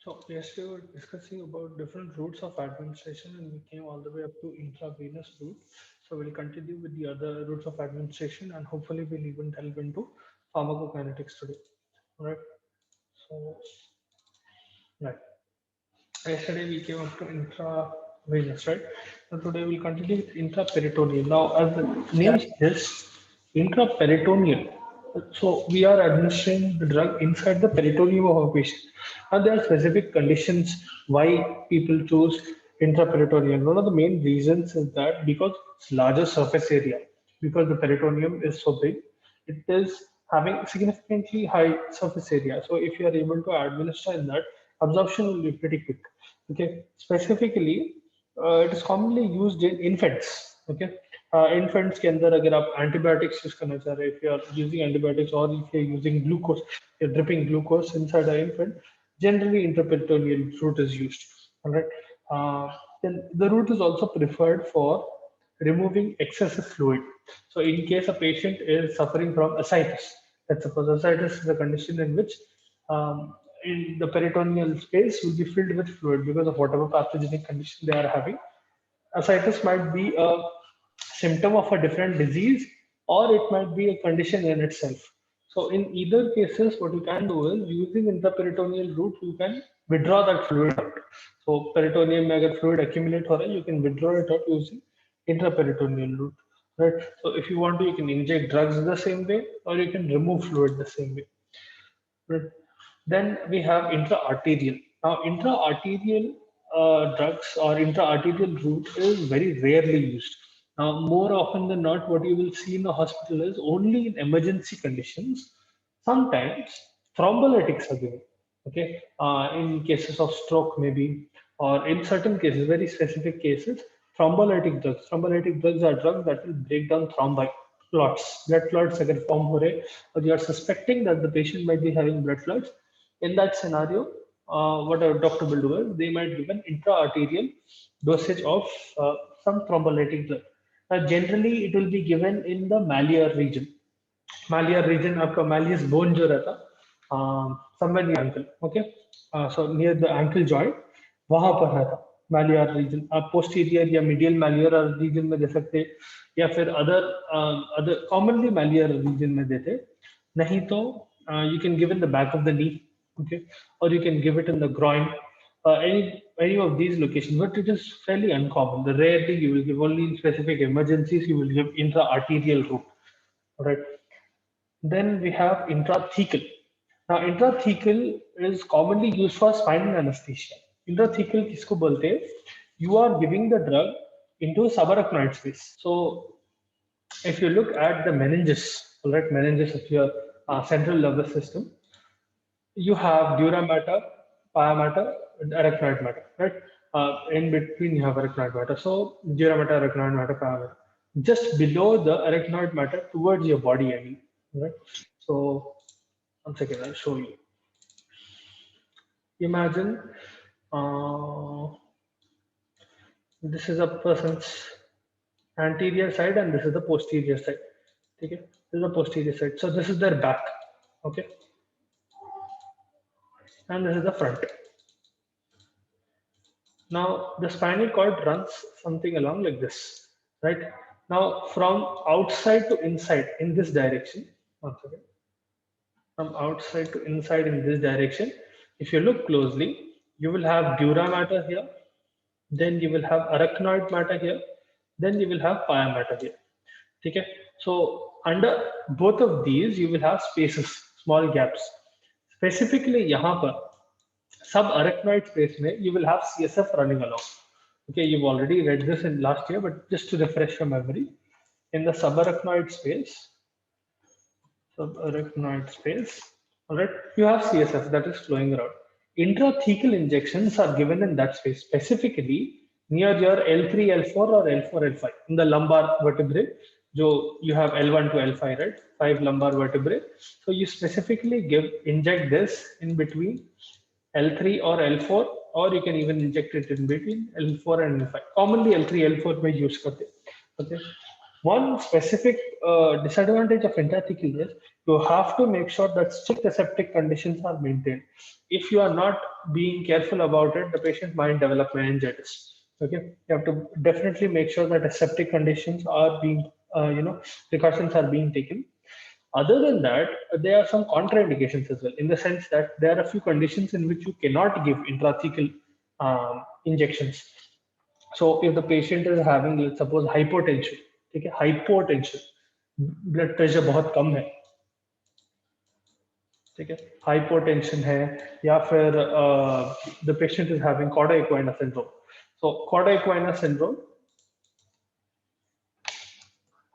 So yesterday we were discussing about different routes of administration and we came all the way up to intravenous route. So we'll continue with the other routes of administration and hopefully we'll even delve into pharmacokinetics today. All right. So right. Yesterday we came up to intravenous, right? So today we'll continue with intraperitoneal. Now, as the name suggests, intraperitoneal. So we are administering the drug inside the peritoneum of a patient. And there are specific conditions why people choose intraperitoneal. One of the main reasons is that because it's larger surface area, because the peritoneum is so big, it is having significantly high surface area. So if you are able to administer in that, absorption will be pretty quick. Okay, specifically, it is commonly used in infants. Okay, infants के अंदर अगर आप antibiotics use करना चाह रहे हैं, if you are using antibiotics or if you are using glucose, you're dripping glucose inside an infant, generally intraperitoneal route is used. All right. Then the route is also preferred for removing excessive fluid. So in case a patient is suffering from ascites, let's suppose ascites is a condition in which in the peritoneal space will be filled with fluid because of whatever pathogenic condition they are having. Ascites might be a symptom of a different disease or it might be a condition in itself. So in either cases, what you can do is using intraperitoneal route, you can withdraw that fluid out. So peritoneum में अगर fluid accumulate हो रहा है, you can withdraw it out using intraperitoneal route. Right. So if you want to, you can inject drugs the same way, or you can remove fluid the same way. Right. Then we have intra-arterial. Now, intra-arterial drugs or intra-arterial route is very rarely used. Now, more often than not, what you will see in the hospital is only in emergency conditions. Sometimes thrombolytics are given. Okay, in cases of stroke maybe, or in certain cases, very specific cases, thrombolytic drugs. Thrombolytic drugs are drugs that will break down thrombi clots, blood clots अगर form हो रहे or you are suspecting that the patient might be having blood clots, in that scenario, what a doctor will do is they might give an intra-arterial dosage of some thrombolytic drug. Generally, it will be given in the mallear region. Mallear region, आपका malleus bone जो रहता, somewhere near ankle, okay, so near the ankle joint, वहां पर रहता mallear region. आप posterior या medial malleolar region में दे सकते, या फिर other commonly mallear region में देते, नहीं तो you can give in the back of the knee, okay, or you can give it in the groin, any of these locations, but it is fairly uncommon. The rarely you will give, only in specific emergencies you will give intra-arterial route. All right. Then we have intrathecal. Now, intrathecal is commonly used for spinal anesthesia. Intrathecal किसको बोलते हैं? You are giving the drug into subarachnoid space. So, if you look at the meninges, all right, meninges of your central nervous system, you have dura mater, pia mater, and arachnoid mater, right? In between, you have arachnoid mater. So, dura mater, arachnoid mater, pia mater. Just below the arachnoid mater, towards your body, I mean, right? So, one second, I'll show you. Imagine this is a person's anterior side and this is the posterior side. Okay, this is the posterior side. So, this is their back. Okay, and this is the front. Now, the spinal cord runs something along like this, right? Now, from outside to inside in this direction, once again, from outside to inside in this direction, if you look closely, you will have dura mater here, then you will have arachnoid matter here, then you will have pia matter here. Okay? So, under both of these, you will have spaces, small gaps. Specifically, यहाँ पर subarachnoid space में you will have CSF running along. Okay, you've already read this in last year, but just to refresh your memory, in the subarachnoid space, all right, you have CSF that is flowing around. Intrathecal injections are given in that space, specifically near your L3, L4, or L4, L5 in the lumbar vertebrae. So you have L1 to L5, right? 5 lumbar vertebrae. So you specifically inject this in between L3 or L4, or you can even inject it in between L4 and L5. Commonly L3, L4 may use करते, okay. One specific disadvantage of intrathecal is you have to make sure that strict aseptic conditions are maintained. If you are not being careful about it, the patient might develop meningitis. Okay, you have to definitely make sure that aseptic conditions are being, precautions are being taken. Other than that, there are some contraindications as well, in the sense that there are a few conditions in which you cannot give intrathecal injections. So if the patient is having, let's suppose, hypotension, ठीक है, hypotension, blood pressure बहुत कम है, ठीक है, hypotension है, या फिर the patient is having cauda equina syndrome. So cauda equina syndrome,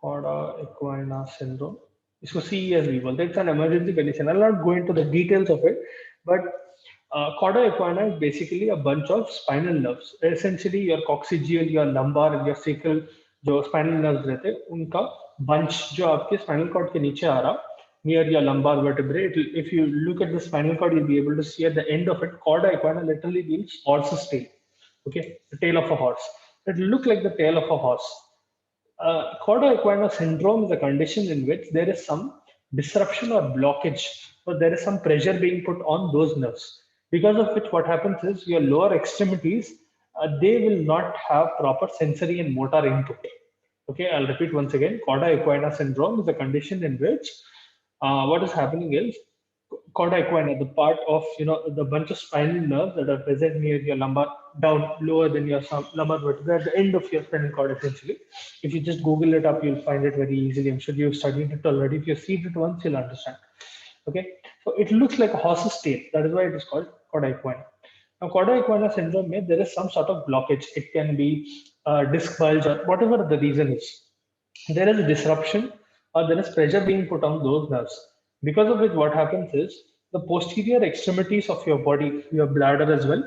cauda equina syndrome, इसको CESV बोलते हैं. It's an emergency condition. I will not go into the details of it, but cauda equina is basically a bunch of spinal nerves. Essentially, your coccygeal, your lumbar, your sacral, जो spinal nerves रहते हैं, उनका bunch जो आपके spinal cord के नीचे आ रहा, near your lumbar vertebrae. If you look at the spinal cord, you'll be able to see at the end of it, cauda equina literally means horse's tail. Okay, the tail of a horse. It look like the tail of a horse. Cauda equina syndrome is a condition in which there is some disruption or blockage, or there is some pressure being put on those nerves, because of which what happens is your lower extremities, they will not have proper sensory and motor input. Okay, I'll repeat once again. Cauda equina syndrome is a condition in which what is happening is cauda equina, the part of, the bunch of spinal nerves that are present near your lumbar, down lower than your lumbar vertebra, at the end of your spinal cord, essentially. If you just Google it up, you'll find it very easily. I'm sure you've studied it already. If you've seen it once, you'll understand. Okay, so it looks like a horse's tail. That is why it is called cauda equina. Now, cauda equina syndrome, there is some sort of blockage. It can be disc bulge or whatever the reason is. There is a disruption or there is pressure being put on those nerves. Because of which, what happens is the posterior extremities of your body, your bladder as well,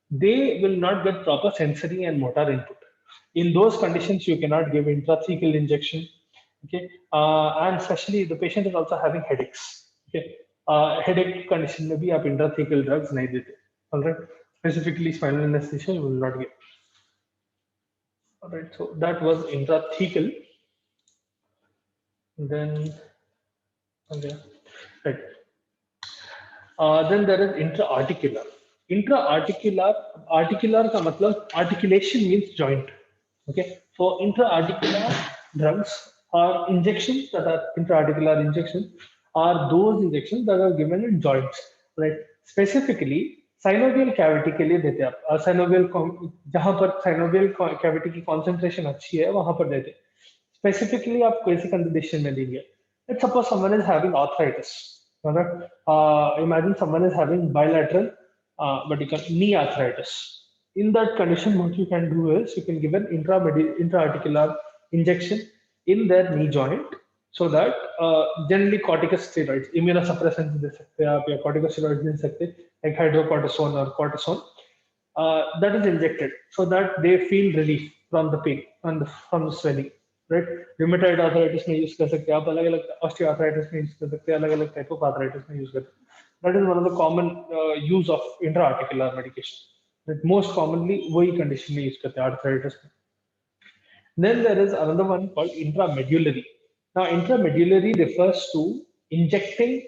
they will not get proper sensory and motor input. In those conditions, you cannot give intrathecal injection. Okay, and especially the patient is also having headaches. Okay, headache condition में भी आप intrathecal drugs नहीं देते. All right, specifically spinal anesthesia you will not give. All right, so that was intrathecal. Then, okay, right. Then there is intra-articular. Intra-articular, articular का मतलब articulation means joint. Okay, so intra-articular drugs or injections that are intra-articular injections are those injections that are given in joints, right? Specifically, synovial cavity के लिए देते हैं आप. Synovial जहाँ पर synovial cavity की concentration अच्छी है वहाँ पर देते हैं. Specifically, आप कैसी condition में देंगे? Let's suppose someone is having arthritis. Alright. Imagine someone is having bilateral, but you can knee arthritis. In that condition, what you can do is you can give an intra-articular injection in their knee joint, so that generally corticosteroids, immunosuppressants दे सकते हैं आप, या corticosteroids दे सकते हैं, like hydrocortisone or cortisone, that is injected so that they feel relief from the pain and from the swelling. Right, rheumatoid arthritis में use कर सकते हैं आप, अलग अलग ऑस्टियोआर्थराइटिस में यूज कर सकते हैं, अलग अलग टाइप ऑफ आर्थराइटिस में यूज कर सकते हैं. That is one of the common use of intra articular medication. That most commonly वही कंडीशन में यूज करते हैं आर्थराइटिस में. Then there is another one called intramedullary. Now intramedullary refers to injecting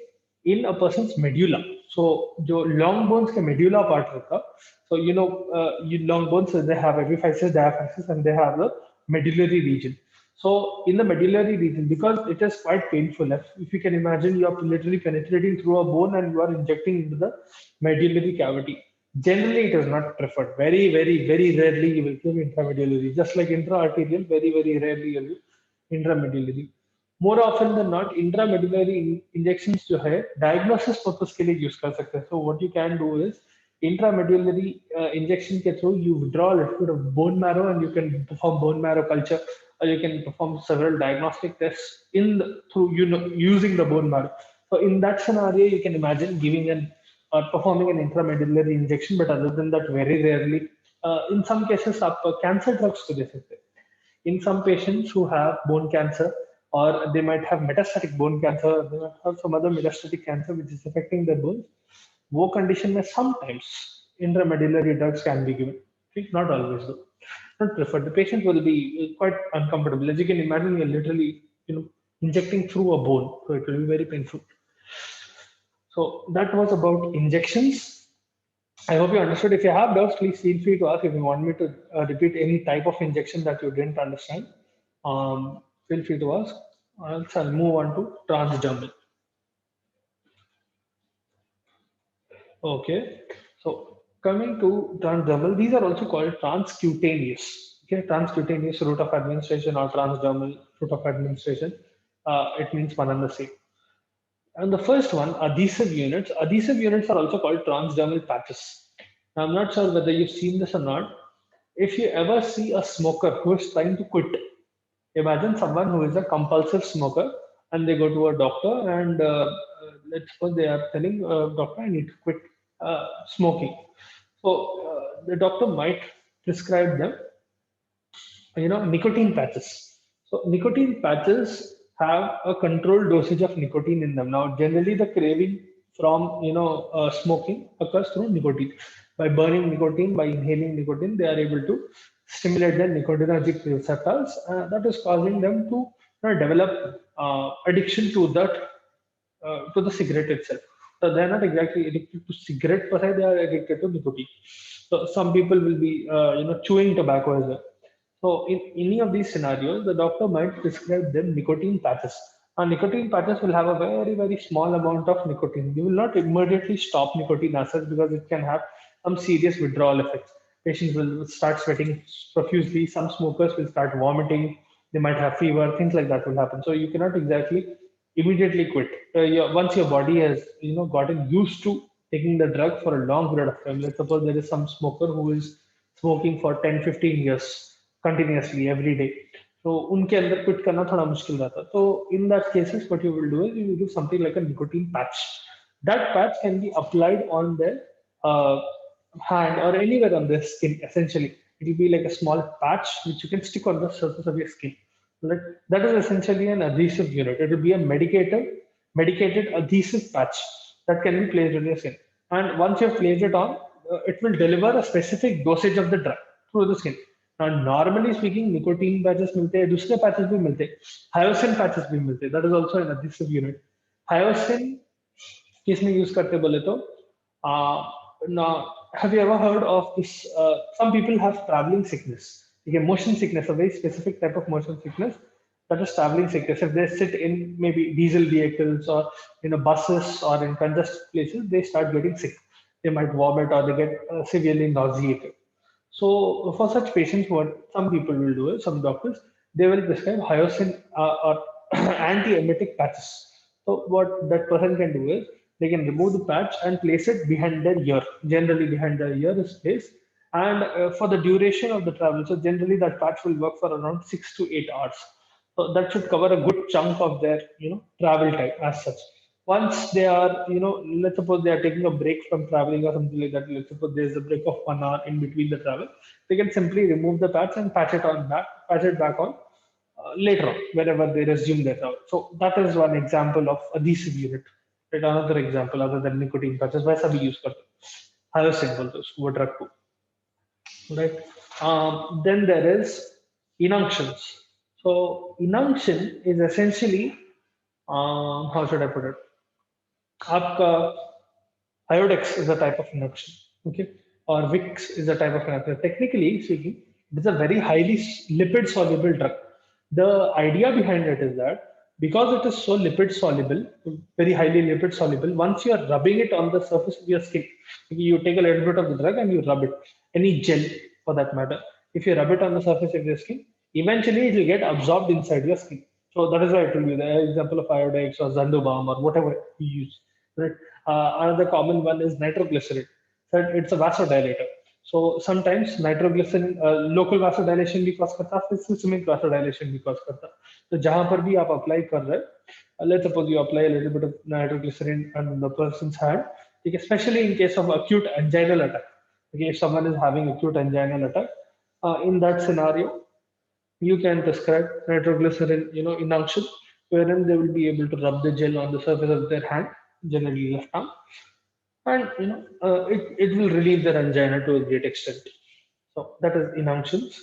in a person's medulla. So जो long bones के medulla part होता, so long bones, they have epiphysis, diaphysis, and they have the medullary region. So in the medullary region, because it is quite painful, if you can imagine, you are literally penetrating through a bone and you are injecting into the medullary cavity. Generally, it is not preferred. Very, very, very rarely you will give intramedullary. Just like intra-arterial, very, very rarely you will give intramedullary. More often than not, intramedullary injections जो है diagnosis purpose के लिए use कर सकते हैं. So what you can do is intramedullary injection के through you withdraw a little bit of bone marrow and you can perform bone marrow culture, or you can perform several diagnostic tests through using the bone marrow. So in that scenario, you can imagine giving or performing an intramedullary injection. But other than that, very rarely. In some cases, आप cancer drugs को दे सकते हैं. In some patients who have bone cancer, or they might have metastatic bone cancer, they might have some other metastatic cancer which is affecting their bones. वो condition में sometimes intramedullary drugs can be given. Okay? Not always though. not preferred. The patient will be quite uncomfortable. As you can imagine, you're literally, injecting through a bone, so it will be very painful. So that was about injections. I hope you understood. If you have doubts, please feel free to ask. If you want me to repeat any type of injection that you didn't understand, feel free to ask. Else I'll move on to transdermal. Okay, so coming to transdermal, these are also called transcutaneous. Okay, transcutaneous route of administration or transdermal route of administration. It means one and the same. And the first one, adhesive units. Adhesive units are also called transdermal patches. Now, I'm not sure whether you've seen this or not. If you ever see a smoker who is trying to quit, imagine someone who is a compulsive smoker and they go to a doctor and let's suppose they are telling doctor, I need to quit smoking. So the doctor might prescribe them, nicotine patches. So nicotine patches have a controlled dosage of nicotine in them. Now generally the craving from smoking occurs through nicotine. By burning nicotine, by inhaling nicotine, they are able to stimulate their nicotinergic receptors, that is causing them to develop addiction to that, to the cigarette itself. So they're not exactly addicted to cigarette per se; they are addicted to nicotine. So some people will be, chewing tobacco as well. So in any of these scenarios, the doctor might prescribe them nicotine patches. And nicotine patches will have a very, very small amount of nicotine. You will not immediately stop nicotine as such because it can have some serious withdrawal effects. Patients will start sweating profusely. Some smokers will start vomiting. They might have fever. Things like that will happen. So you cannot exactly immediately quit. Once your body has gotten used to taking the drug for a long period of time. Let's suppose there is some smoker who is smoking for 10-15 years continuously every day. So उनके अंदर quit करना थोड़ा मुश्किल रहता है. So in that cases, what you will do is you will do something like a nicotine patch. That patch can be applied on their uh, hand or anywhere on their skin. Essentially, it will be like a small patch which you can stick on the surface of your skin. Right? That is essentially an adhesive unit. It will be a medicated adhesive patch that can be placed on your skin. And once you have placed it on, it will deliver a specific dosage of the drug through the skin. Now, normally speaking, nicotine patches मिलते हैं, दूसरे patches भी मिलते हैं, hyoscine patches भी मिलते हैं. That is also an adhesive unit. Hyoscine किसमें यूज करते बोले तो now have you ever heard of this some people have traveling sickness, okay, motion sickness, a very specific type of motion sickness, that is traveling sickness. If they sit in maybe diesel vehicles or buses or in congested places, they start getting sick. They might vomit or they get severely nauseated. So for such patients, what some people will do is, some doctors, they will prescribe hyoscine or anti-emetic patches. So what that person can do is, they can remove the patch and place it behind their ear. Generally, behind their ear is placed, and for the duration of the travel. So generally, that patch will work for around 6 to 8 hours. So that should cover a good chunk of their travel time as such. Once they are, let's suppose they are taking a break from traveling or something like that. Let's suppose there's a break of 1 hour in between the travel. They can simply remove the patch and patch it back on later on whenever they resume their travel. So that is one example of adhesive unit. Right? Another example other than nicotine patches, वैसा भी use करते हैं. Hyoscine बोलते हैं उसको, वो drug को. Right. Then there is enunctions. So enunction is essentially, how should I put it? आपका Iodex is a type of enuction, okay, or Vicks is a type of enuction. Technically speaking, it is a very highly lipid soluble drug. The idea behind it is that because it is so lipid soluble, very highly lipid soluble, once you are rubbing it on the surface of your skin, you take a little bit of the drug and you rub it, any gel for that matter. If you rub it on the surface of your skin, eventually it will get absorbed inside your skin. So that is why I told you the example of Iodex or Zandobalm or whatever you use. Right? Another common one is nitroglycerin. So it's a vasodilator. So sometimes nitroglycerin local vasodilation भी cause करता है, फिर systemic vasodilation भी cause करता है. तो जहाँ पर भी आप apply कर रहे हैं, let's suppose you apply a little bit of nitroglycerin on the person's hand, especially in case of acute anginal attack. Okay, if someone is having acute anginal attack, in that scenario, you can prescribe nitroglycerin, inunction, wherein they will be able to rub the gel on the surface of their hand, generally left arm, and it will relieve their angina to a great extent. So that is enunctions.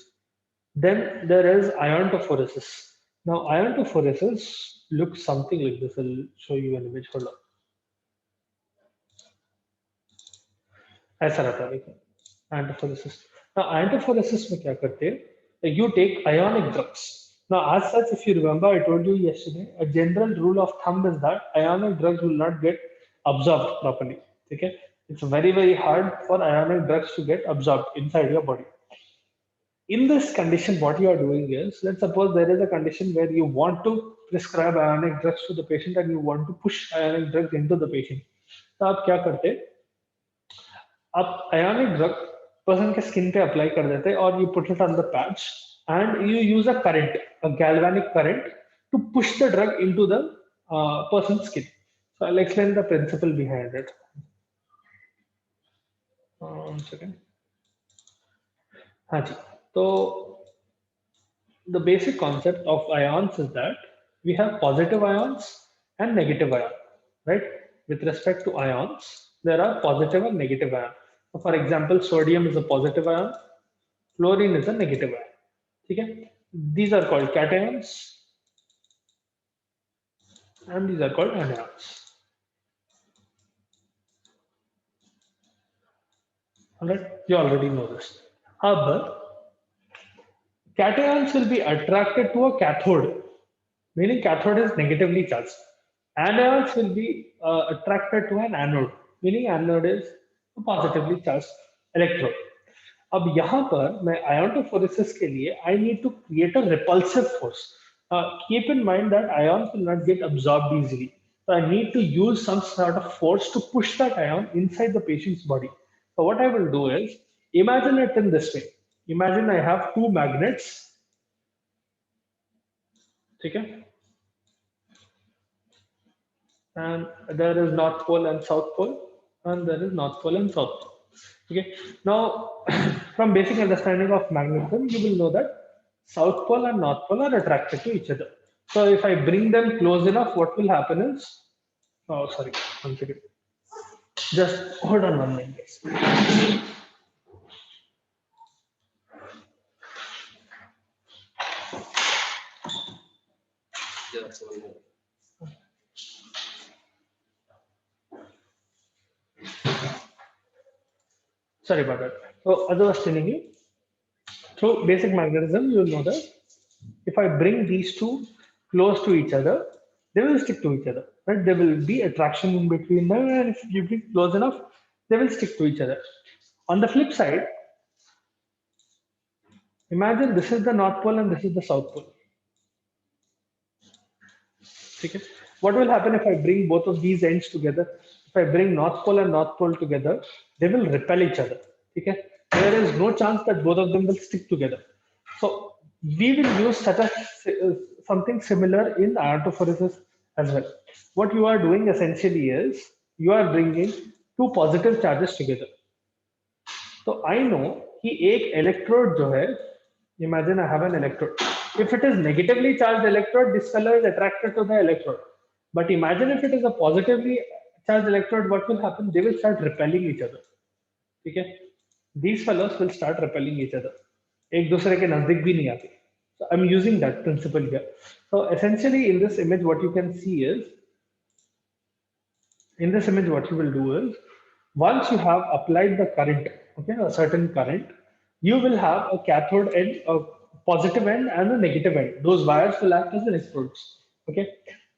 Then there is iontophoresis. Now, iontophoresis looks something like this. I'll show you an image. Hold on. ऐसा रहता है देखो iontophoresis. Now, iontophoresis में क्या करते हैं? You take ionic drugs. Now, as such, if you remember, I told you yesterday, a general rule of thumb is that ionic drugs will not get absorbed properly. Okay, it's very very hard for ionic drugs to get absorbed inside your body. In this condition, what you are doing is, let's suppose there is a condition where you want to prescribe ionic drugs to the patient and you want to push ionic drugs into the patient. तो आप क्या करते हैं? आप ionic drug person के skin पे apply कर देते हैं और you put it on the patch and you use a current, a galvanic current to push the drug into the person's skin. So I'll explain the principle behind it. One second. हाँ जी, तो the basic concept of ions is that we have positive ions and negative ions, right? With respect to ions, there are positive and negative ions. So for example, sodium is a positive ion, fluorine is a negative ion. Okay? These are called cations and these are called anions. All right, you already know this. However, cations will be attracted to a cathode, meaning cathode is negatively charged. Anions will be attracted to an anode, meaning anode is a positively charged electrode. अब यहाँ पर मैं iontophoresis के लिए I need to create a repulsive force. Keep in mind that ions will not get absorbed easily. So I need to use some sort of force to push that ion inside the patient's body. So what I will do is, imagine it in this way. Imagine I have two magnets. Okay? And there is North Pole and South Pole, and there is North Pole and South Pole. Okay. Now, from basic understanding of magnetism, you will know that South Pole and North Pole are attracted to each other. So if I bring them close enough, what will happen is, oh sorry, one second. Just hold on 1 minute, guys. Sorry about that. So as I was telling you, through basic magnetism, you will know that if I bring these two close to each other, they will stick to each other, right? There will be attraction in between them, and if you bring close enough, they will stick to each other. On the flip side, imagine this is the North Pole and this is the South Pole. Okay. What will happen if I bring both of these ends together? If I bring North Pole and North Pole together, they will repel each other. Okay. There is no chance that both of them will stick together. So we will use such a something similar in iontophoresis as well. What you are doing essentially is you are bringing two positive charges together. So I know कि एक electrode जो है, imagine I have an electrode. If it is negatively charged electrode, this fellow is attracted to the electrode. But imagine if it is a positively charged electrode, what will happen? They will start repelling each other. Okay? These fellows will start repelling each other. एक दूसरे के नजदीक भी नहीं आते. So I'm using that principle here. So essentially in this image, what you can see is, in this image, what you will do is, once you have applied the current, okay, a certain current, you will have a cathode end, a positive end and a negative end. Those wires will act as electrodes, okay,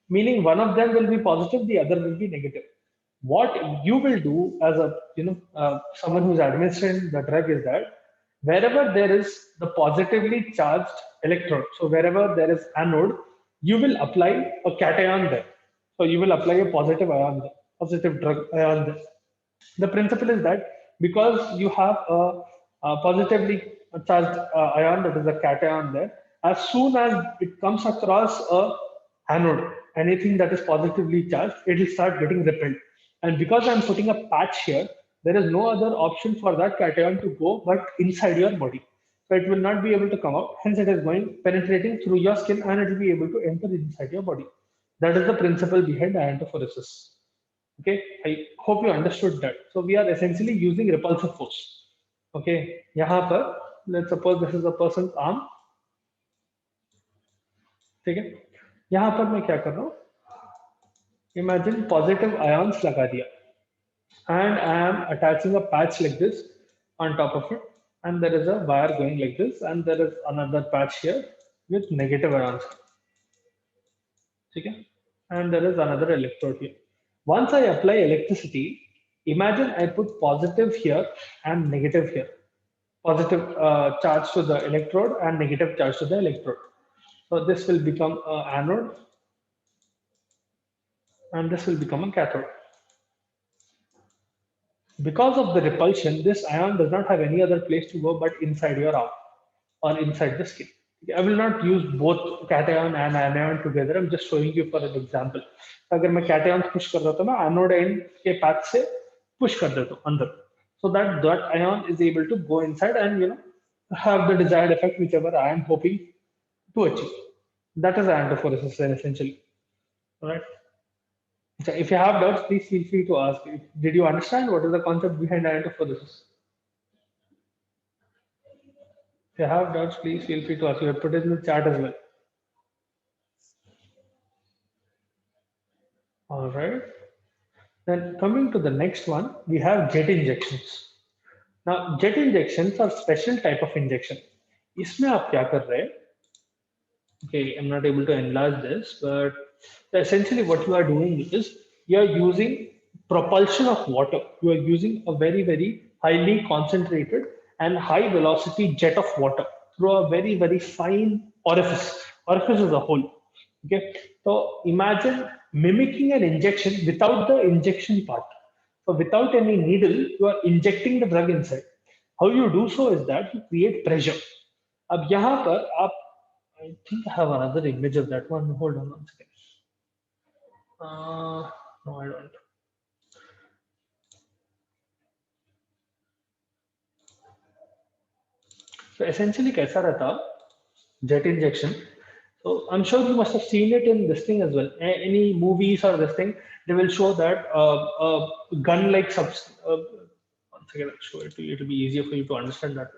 meaning one of them will be positive, the other will be negative. What you will do as a someone who's administering the drug is that wherever there is the positively charged electrode, so wherever there is anode, you will apply a cation there. So you will apply a positive ion there, positive drug ion there. The principle is that because you have a positively charged ion, that is a cation there, as soon as it comes across a anode, anything that is positively charged, it will start getting repelled. And because I'm putting a patch here, there is no other option for that cation to go but inside your body. So it will not be able to come out. Hence, it is going penetrating through your skin and it will be able to enter inside your body. That is the principle behind iontophoresis. Okay, I hope you understood that. So we are essentially using repulsive force. Okay, यहाँ पर let's suppose this is a person's arm ठीक है, यहाँ पर मैं क्या कर रहा हूँ, इमेजिन पॉजिटिव आयंस लगा दिया and I am attaching a patch like this on top of it, and there is a wire going like this, and there is another patch here with negative ions. Okay? And there is another electrode here. Once I apply electricity, imagine I put positive here and negative here. Positive charge to the electrode and negative charge to the electrode. So this will become an anode and this will become a cathode. Because of the repulsion, this ion does not have any other place to go but inside your arm or inside the skin. I will not use both cation and anion together. I'm just showing you for an example. अगर मैं cation push कर रहा तो मैं anode end के path से push कर देता हूँ अंदर, so that that ion is able to go inside and have the desired effect whichever I am hoping to achieve. That is iontophoresis essentially. All right. So if you have doubts, please feel free to ask. Did you understand what is the concept behind iontophoresis? If you have doubts, please feel free to ask. You have put it in the chat as well. All right. Then coming to the next one, we have jet injections. Now, jet injections are special type of injection. इसमें आप क्या कर रहे हैं? Okay, I'm not able to enlarge this, but essentially what you are doing is you are using propulsion of water. You are using a very, very highly concentrated and high velocity jet of water through a very, very fine orifice. Orifice is a hole. Okay, so imagine mimicking an injection without the injection part. So without any needle, you are injecting the drug inside. How you do so is that you create pressure. अब यहाँ पर आप, I think I have another image of that one. Hold on one second. No, I don't. So essentially, कैसा रहता jet injection? So I'm sure you must have seen it in this thing as well. Any movies or this thing, they will show that a gun-like substance. One second, I'll show it to you. It'll be easier for you to understand that.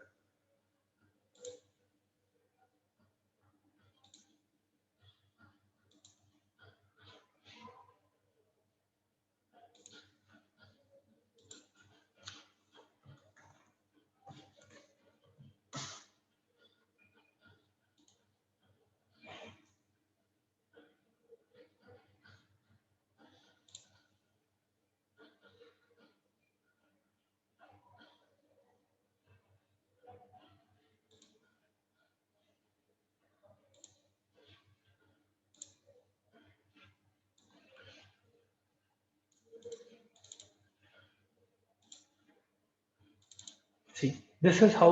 See, this is how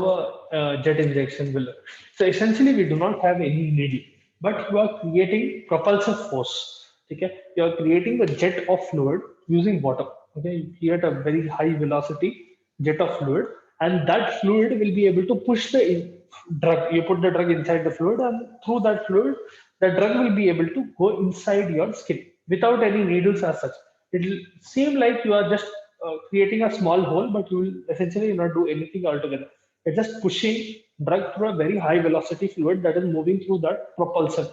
a jet injection will look. So essentially, we do not have any needle, but you are creating propulsive force. Okay, you are creating a jet of fluid using water. Okay, you create a very high velocity jet of fluid, and that fluid will be able to push the drug. You put the drug inside the fluid, and through that fluid, the drug will be able to go inside your skin without any needles as such. It will seem like you are just creating a small hole, but you will essentially not do anything altogether. It's just pushing drug through a very high velocity fluid that is moving through that propulsive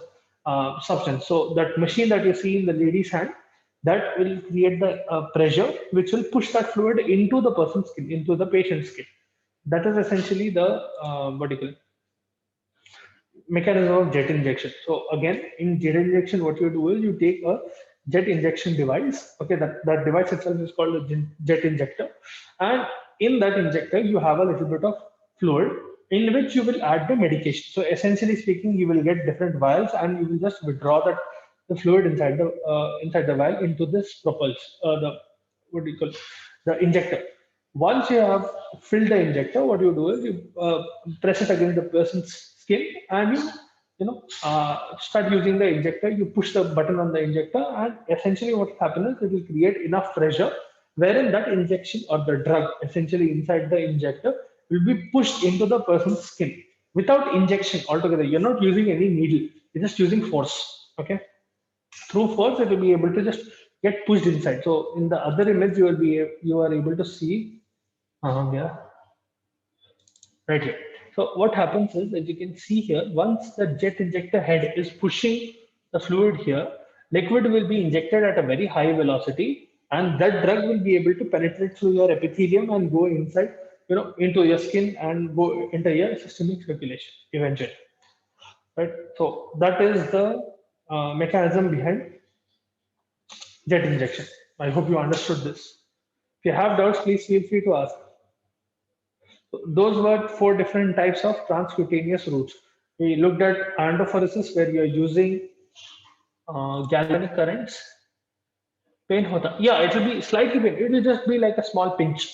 substance. So that machine that you see in the lady's hand, that will create the pressure which will push that fluid into the person's skin, into the patient's skin. That is essentially the what do you call it? Mechanism of jet injection. So again, in jet injection, what you do is you take a jet injection device. Okay, that device itself is called a jet injector, and in that injector you have a little bit of fluid in which you will add the medication. So essentially speaking, you will get different vials, and you will just withdraw that the fluid inside the vial into this propulse the what do you call it? The injector. Once you have filled the injector, what you do is you press it against the person's skin, and you start using the injector. You push the button on the injector, and essentially what happens is it will create enough pressure wherein that injection or the drug essentially inside the injector will be pushed into the person's skin without injection altogether. You're not using any needle. You're just using force. Okay, through force it will be able to just get pushed inside. So in the other image you are able to see yeah, right here. So what happens is, as you can see here, once the jet injector head is pushing the fluid here, liquid will be injected at a very high velocity, and that drug will be able to penetrate through your epithelium and go inside, into your skin and go into your systemic circulation eventually. Right. So that is the mechanism behind jet injection. I hope you understood this. If you have doubts, please feel free to ask. Those were four different types of transcutaneous routes. We looked at anaphoresis, where you're using galvanic currents. Pain hota. Yeah, it will be slightly pain. It will just be like a small pinch.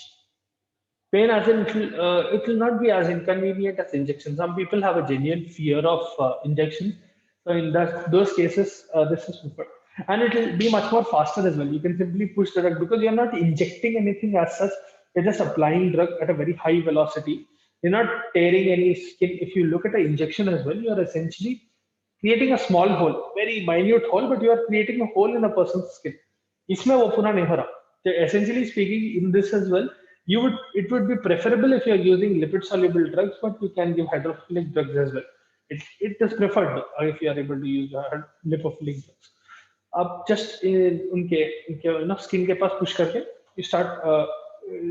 Pain, as in it will not be as inconvenient as injection. Some people have a genuine fear of injection. So in those cases, this is super. And it will be much more faster as well. You can simply push the drug because you're not injecting anything as such. You're just applying drug at a very high velocity. You're not tearing any skin. If you look at the injection as well, you're essentially creating a small hole, very minute hole, but you are creating a hole in a person's skin. इसमें वो पूरा नहीं हो रहा. So essentially speaking, in this as well, it would be preferable if you're using lipid soluble drugs, but you can give hydrophilic drugs as well. It is preferred if you are able to use lipophilic drugs. अब just उनके skin के पास push करके you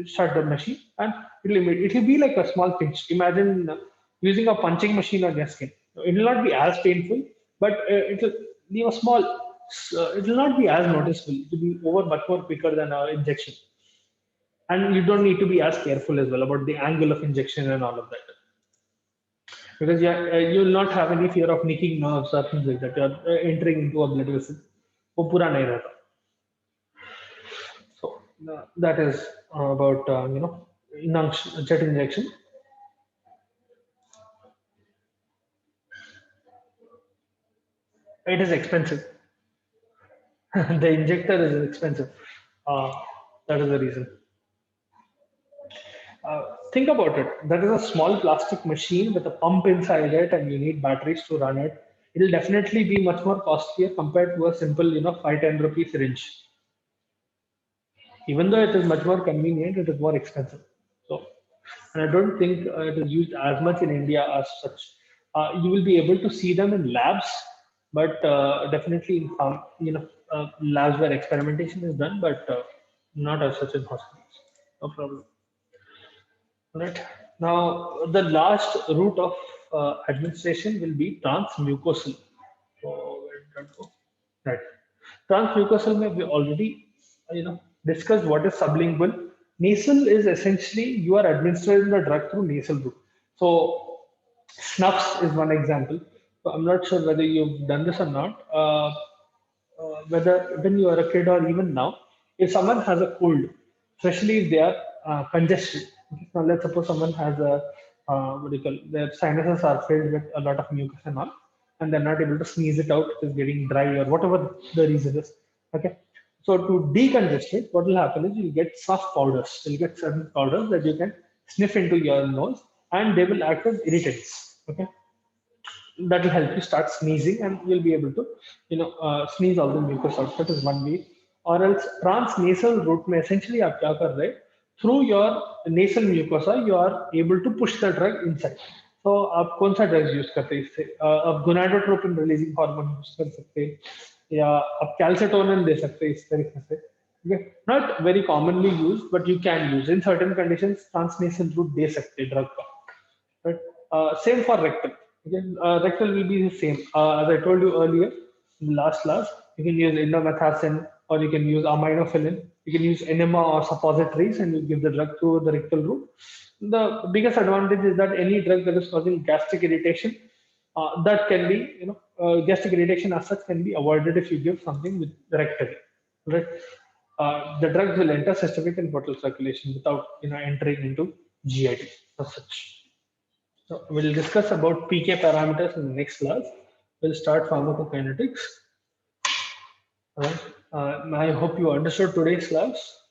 start the machine, and it will be like a small pinch. Imagine using a punching machine on your skin. It will not be as painful, but it will be a small. It will not be as noticeable. It will be over much more quicker than an injection, and you don't need to be as careful as well about the angle of injection and all of that, because you will not have any fear of nicking nerves or things like that. You are entering into a blood vessel. वो पूरा नहीं रहता. So that is about jet injection. It is expensive. The injector is expensive. That is the reason. Think about it. That is a small plastic machine with a pump inside it, and you need batteries to run it. It will definitely be much more costlier compared to a simple, 5-10 rupee syringe. Even though it is much more convenient, it is more expensive. So, and I don't think it is used as much in India as such. You will be able to see them in labs, but definitely in labs where experimentation is done, but not as such in hospitals. No problem. All right. Now, the last route of administration will be transmucosal. So, where did that go? Right. Transmucosal, we already, discussed what is sublingual. Nasal is essentially you are administering the drug through nasal route. So, snuffs is one example. So I'm not sure whether you've done this or not. Whether when you are a kid or even now, if someone has a cold, especially if they are congested. Okay, now let's suppose someone has a what do you call, their sinuses are filled with a lot of mucus and all, and they're not able to sneeze it out. It's getting dry or whatever the reason is. Okay, so to decongest it, what will happen is you'll get soft powders. You'll get certain powders that you can sniff into your nose, and they will act as irritants. Okay, that will help you start sneezing, and you'll be able to sneeze all the mucus out. That is one way. Or else transnasal route में essentially आप क्या कर रहे, through your nasal mucosa you are able to push the drug inside. So आप कौन सा drugs use करते हैं इससे? आप gonadotropin releasing hormone use कर सकते हैं, या आप calcitonin दे सकते हैं इस तरीके से. Okay. Not very commonly used, but you can use in certain conditions. Transnasal route दे सकते हैं drug का. Right? Same for rectal. Again, rectal will be the same. As I told you earlier, in the last class, you can use indomethacin, or you can use aminophylline. You can use enema or suppositories, and you give the drug through the rectal route. The biggest advantage is that any drug that is causing gastric irritation, that can be, gastric irritation as such can be avoided if you give something with rectally. Right? The drugs will enter systemic and portal circulation without entering into GIT as such. So we'll discuss about PK parameters in the next class. We'll start pharmacokinetics. All right. I hope you understood today's class.